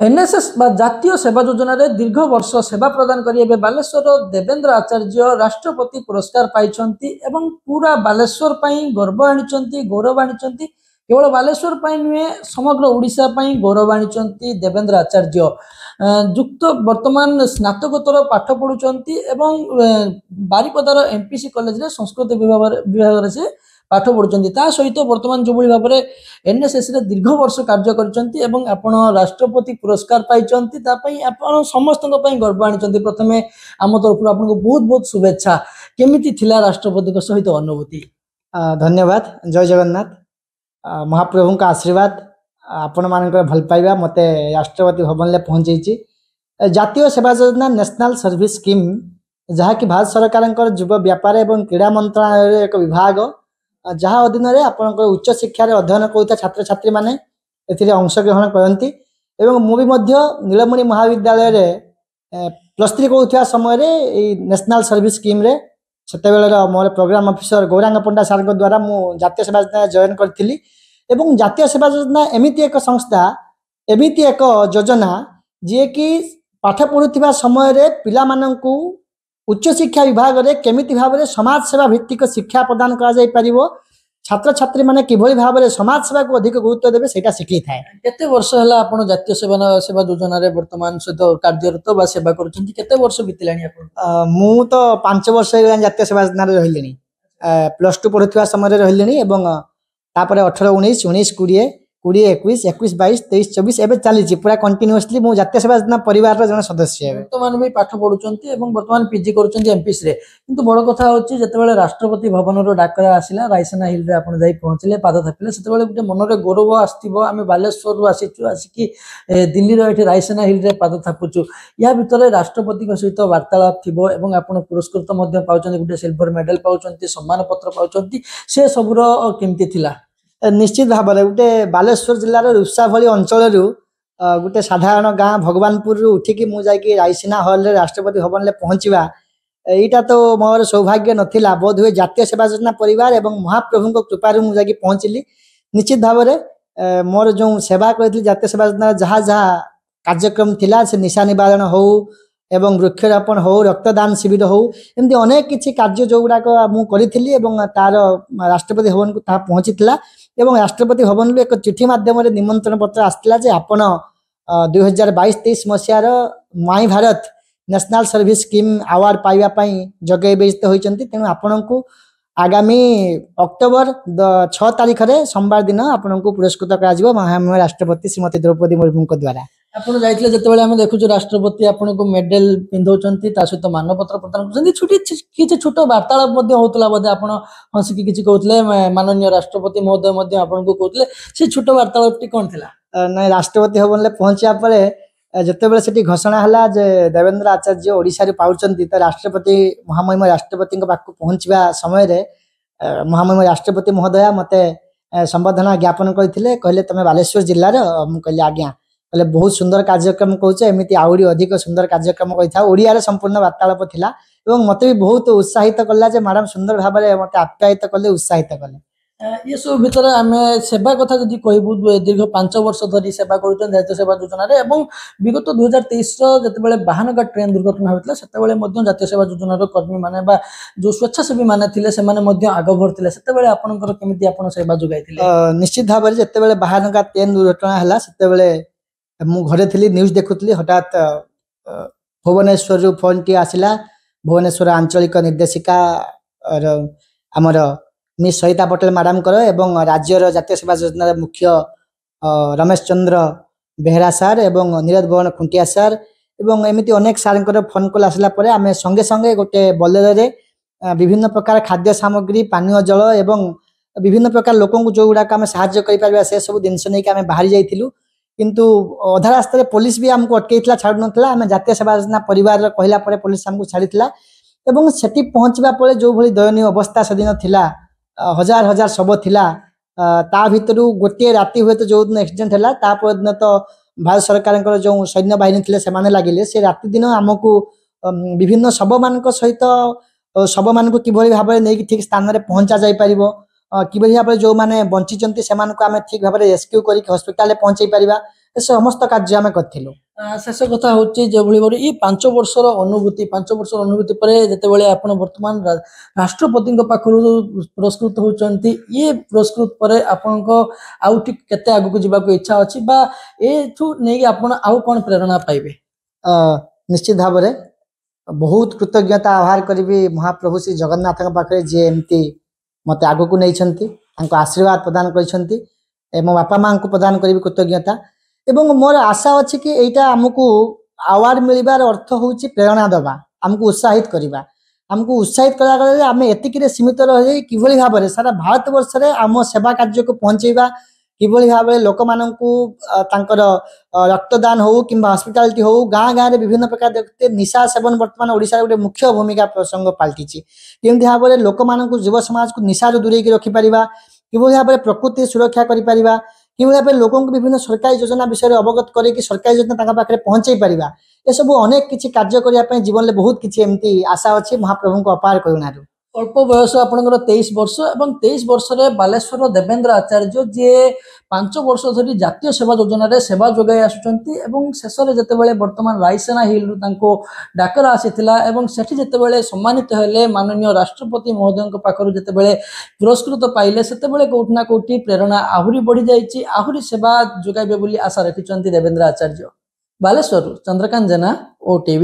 NSS बा जातीय सेवा योजना रे दीर्घ वर्ष सेवा प्रदान करिए बालेश्वर देवेंद्र आचार्य राष्ट्रपति पुरस्कार पाइछंती एवं पूरा बालेश्वर पई गर्व आनिचंती गौरव आनिचंती। केवल बालेश्वर पई नुहे समग्र ओडिशा पई गौरव आनिचंती देवेंद्र आचार्य। युक्त वर्तमान स्नातकोत्तर पाठ पढुचंती एवं बारिपदार एमपीसी कॉलेज रे संस्कृत विभाग से पाठ पढ़ुं ता सहित बर्तमान जो भाव में एनएसएस रे दीर्घ वर्ष कार्य कर आपण राष्ट्रपति पुरस्कार पाई आपण समस्त गर्व आनी। प्रथमे आम तरफ आपको बहुत बहुत शुभेच्छा। केमिति थिला राष्ट्रपति सहित अनुभूति? धन्यवाद। जय जगन्नाथ। महाप्रभु का आशीर्वाद आपण मान भल पाइबा मते राष्ट्रपति भवन ले पहुंची। जातीय सेवा योजना नेशनल सर्विस स्कीम जहाँकि भारत सरकार युवा व्यापार एवं क्रीड़ा मंत्रालय एक विभाग जहाँ अधीन आपण उच्च शिक्षा अध्ययन करुता छात्र छात्री मैंने अंशग्रहण करती। मुझे नीलमणि महाविद्यालय रे +3 करुवा समय नेशनल सर्विस स्कीम रे से मोर प्रोग्राम ऑफिसर गौरांग पंडा सार द्वारा मु जातीय सेवा योजना जॉइन करी। जातीय सेवा योजना एमती एक संस्था एमती एक योजना जी कि पाठ पढ़ुवा समय पिला माननकु उच्च शिक्षा विभाग रे केमिति भाव में समाज सेवा भित्तिक शिक्षा प्रदान करा जाय परिबो, छात्र छात्री माने किभली भाव में समाज सेवा को अधिक गुरुत्व देबे सेटा शिखी थाए। केते वर्ष हला आपण जातीय सेवा योजना रे वर्तमान सहित कार्यरत बा सेवा करूछंती? केते वर्ष बितलानी आपण? मु तो 5 वर्ष जातीय सेवा योजना रे रहिलेनी। +2 पढुथुवा समय रे रहिलेनी एवं तापरे 18 19 19 20 20 21 21 22 23 24 एबे चली पूरा कंटिन्यूअसली मु जातीय सेवा योजना परिवार रो जन सदस्य है। वर्तमान भी पाठ पढुचंती एवं वर्तमान पीजी करूचंती एमपीसी रे। किंतु बड़ कथा होची जेतेबेले राष्ट्रपति भवन रो डाकरा आसिला रायसेना हिल रे आपण जाई पहुंचले पाद थापिले सेतेबेले गुटे मन रे गौरव आस्तिबो आमे बालेश्वर रु आसीचु आसिकी दिल्ली रो एठी रायसेना हिल रे पाद थापुचु। या भितरे राष्ट्रपति को सहित वार्तालाप थिबो एवं आपण पुरस्कृत मध्ये पाउचंती गुटे सिल्वर मेडल पाउचंती सम्मान पत्र पाउचंती से सब रो केमती थिला? निश्चित भाव में गोटे बालेश्वर जिलार रुषा भली अंचल गोटे साधारण गाँ भगवानपुर उठिकी मुझे रायसीना हल राष्ट्रपति भवन में पहुँचवा यहाँ तो मोर सौभाग्य नाला। बोध हुए जातीय सेवा योजना परिवार एवं महाप्रभु कृपार मुझे पहुँचली। निश्चित भाव में मोर जो सेवा करी जातीय सेवा योजना जहाँ जहाँ कार्यक्रम थिला से निशा निवारण हो एवं वृक्षरोपण हो रक्तदान शिविर हो एमती अनेक किसी कार्य जो गुड़ाक मुझे तार राष्ट्रपति भवन को ता पहुँची एवं राष्ट्रपति भवन एक चिठी मध्यम निमंत्रण पत्र आसला जे आपण 2022-23 मसीहार my Bharat national service scheme award पाइबा जगह बेजित होती। तेणु आपण को आगामी अक्टोबर 6 तारीख रे सोमवार दिन आपण को पुरस्कृत करा महामहिम राष्ट्रपति श्रीमती द्रौपदी मुर्मू द्वारा। आपण जाइतले जेतेबेले हम देखुछु राष्ट्रपति आपण को मेडल पिंधौचंती ता सहित मानपत्र प्रदान करछंती। छुटी किछि छोट वार्तालाप मध्ये होतला बदे आपण हंसिकी किछि कहउतले माननीय राष्ट्रपति महोदय मध्ये आपण को कहउतले से छोट वार्तालापटी कोन थिला? नै राष्ट्रपति भवन ले पहुंचिया परे जेतेबेले सेठी घोषणा हला जे देवेंद्र आचार्य ओडिसा रे पाउचंती त राष्ट्रपति महामहिम राष्ट्रपति को पाखु पहुंचवा समय रे महामहिम राष्ट्रपति महोदय मते संबोधन ज्ञापन करथिले। कहले तमे बालेश्वर जिल्ला रे हम कहले आज्ञा कहले बहुत सुंदर कार्यक्रम कहूचे एमती आहरी अधिक सुंदर कार्यक्रम कही ओडिया संपूर्ण वार्तालाप थिला एवं मते भी बहुत उत्साहित कला जे मैडम सुंदर भाव में मते आप्यायित कले उत्साहित कले। ये सब भितर आम सेवा कथा जदि कहबू दीर्घ 5 वर्ष धरी सेवा करुछन जातीय सेवा योजना रे एवं विगत 2023 जेतेबेले बाहानगा ट्रेन दुर्घटना होइतला सेतेबेले मध्ये जातीय सेवा योजना रो कर्मी माने बा जो स्वेच्छासेवी माने थिले से माने मध्ये आगभर थिले सेतेबेले आपनकर केमिति आपन सेवा जोगाइथिले? निश्चित भाव में जेतेबेले बाहानगा ट्रेन दुर्घटना हला सेतेबेले मु घरे थी न्यूज देखुली हठात भुवनेश्वर रु फोन टी आसला। भुवनेश्वर आंचलिक निर्देशिका आमर मिस सहिता पटेल मैडम कर एवं राज्यर जातीय सेवा योजना मुख्य रमेश चंद्र बेहरा सार एवं नीरज भवन खुंटिया सार एवं एमती अनेक सार फोन कॉल आसला परे आमे संगे संगे गोटे बोलेरो रे विभिन्न प्रकार खाद्य सामग्री पानीय जल एवं विभिन्न प्रकार लोक जो गुड़ाक आम साहाय्य कर से सब जिनस नहीं आम बाहरी जाइलु। किंतु अधा रास्ता पुलिस भी आमको अटकईला छाड़ नाला। आम जातीय सेवा योजना परिवार कहला पुलिस आमको छाड़ीला एवं सेठी पहुँचवा परे जो भली दयनीय अवस्था से दिन थिला हजार हजार शव थिला ता भितर गोटे राति हुए तो जो दिन एक्सीडेंट है तापर दिन तो भारत सरकार जो सैन्य बाहिनी थे से लगिले से राति दिन आमको विभिन्न शव मान सहित शव मान किभली भाव में नहीं ठीक स्थान में पहुंचा जाई परिबो किभली भाव जो माने बंची से ठीक भाव में रेस्क्यू करके हॉस्पिटल पहुंचाई पारिबा ଏ ସମସ୍ତ କାର୍ଯ୍ୟ ଆମେ କରିଥିଲୁ। ଶେଷ କଥା ହଉଛି ଯେଭଳି ଭାବରେ ଏଇ 5 ବର୍ଷର ଅନୁଭୂତି ପରେ ଯେତେବେଳେ ଆପଣ ବର୍ତ୍ତମାନ ରାଷ୍ଟ୍ରପତିଙ୍କ ପାଖରୁ ପୁରସ୍କୃତ ହଉଛନ୍ତି, ଇଏ ପୁରସ୍କୃତ ପରେ ଆପଣଙ୍କ ଆଉ ଠିକ କେତେ ଆଗକୁ ଯିବାକୁ ଇଚ୍ଛା ଅଛି ବା ଏଠୁ ନେଇକି ଆପଣ ଆଉ କଣ ପ୍ରେରଣା ପାଇବେ? ନିଶ୍ଚିତ ଭାବରେ ବହୁତ କୃତଜ୍ଞତା ଆଭାର କରିବି ମହାପ୍ରଭୁ ଶ୍ରୀ ଜଗନ୍ନାଥଙ୍କ ପାଖରେ, ଯିଏ ଏମିତି ମତେ ଆଗକୁ ନେଇଛନ୍ତି, ତାଙ୍କ ଆଶୀର୍ବାଦ ପ୍ରଦାନ କରିଛନ୍ତି ଏବଂ ବାପା ମାଙ୍କୁ ପ୍ରଦାନ କରିବି କୃତଜ୍ଞତା। ଏବଂ ମୋର ଆଶା ଅଛି କି ଏଇଟା ଆମକୁ ଆୱାର୍ଡ ମିଳିବାର ଅର୍ଥ ହେଉଛି ପ୍ରେରଣା ଦେବା, ଆମକୁ ଉତ୍ସାହିତ କରିବା। ଆମକୁ ଉତ୍ସାହିତ କଲାବେଳେ ଆମେ ଏତିକିରେ ସୀମିତ ରହି କିଭଳି ଭାବରେ ସାରା ଭାରତବର୍ଷରେ ଆମ ସେବା କାର୍ଯ୍ୟକୁ ପହଞ୍ଚେଇବା, କିଭଳି ଭାବରେ ଲୋକମାନଙ୍କୁ ତାଙ୍କର ରକ୍ତଦାନ ହଉ କିମ୍ବା ହସ୍ପିଟାଲିଟି ହଉ, ଗାଁ ଗାଁରେ ବିଭିନ୍ନ ପ୍ରକାର ଦେଖୁଛେ ନିଶା ସେବନ ବର୍ତ୍ତମାନ ଓଡ଼ିଶାରେ ଗୋଟେ ମୁଖ୍ୟ ଭୂମିକା ପ୍ରସଙ୍ଗ ପାଲଟିଛି। କେମିତି ଭାବରେ ଲୋକମାନଙ୍କୁ ଯୁବ ସମାଜକୁ ନିଶାରୁ ଦୂରେଇକି ରଖିପାରିବା, କିଭଳି ଭାବରେ ପ୍ରକୃତି ସୁରକ୍ଷା କରିପାରିବା, କିଭଳି ଭାବରେ ଲୋକଙ୍କୁ ବିଭିନ୍ନ ସରକାରୀ ଯୋଜନା ବିଷୟରେ ଅବଗତ କରିକି ସରକାରୀ ଯୋଜନା ତାଙ୍କ ପାଖରେ ପହଞ୍ଚେଇ ପାରିବା, ଏସବୁ ଅନେକ କିଛି କାର୍ଯ୍ୟ କରିବା ପାଇଁ ଜୀବନରେ ବହୁତ କିଛି ଏମିତି ଆଶା ଅଛି ମହାପ୍ରଭୁଙ୍କ ଅପାର କରୁଣାରୁ। ଅଳ୍ପ ବୟସ ଆପଣଙ୍କର 23 ବର୍ଷ ଏବଂ 23 ବର୍ଷରେ ବାଲେଶ୍ୱର ଦେବେନ୍ଦ୍ର ଆଚାର୍ଯ୍ୟ ଯିଏ 5 ବର୍ଷ ଧରି ଜାତୀୟ ସେବା ଯୋଜନାରେ ସେବା ଯୋଗାଇ ଆସୁଛନ୍ତି ଏବଂ ଶେଷରେ ଯେତେବେଳେ ବର୍ତ୍ତମାନ ରାଇସିନା ହିଲରୁ ତାଙ୍କୁ ଡାକରା ଆସିଥିଲା ଏବଂ ସେଠି ଯେତେବେଳେ ସମ୍ମାନିତ ହେଲେ ମାନନୀୟ ରାଷ୍ଟ୍ରପତି ମହୋଦୟଙ୍କ ପାଖରୁ ଯେତେବେଳେ ପୁରସ୍କୃତ ପାଇଲେ, ସେତେବେଳେ କୋଉଠି ନା କୋଉଠି ପ୍ରେରଣା ଆହୁରି ବଢି ଯାଇଛି, ଆହୁରି ସେବା ଯୋଗାଇବେ ବୋଲି ଆଶା ରଖିଛନ୍ତି ଦେବେନ୍ଦ୍ର ଆଚାର୍ଯ୍ୟ। ବାଲେଶ୍ୱରରୁ ଚନ୍ଦ୍ରକାନ୍ତ ଜେନା, OTV।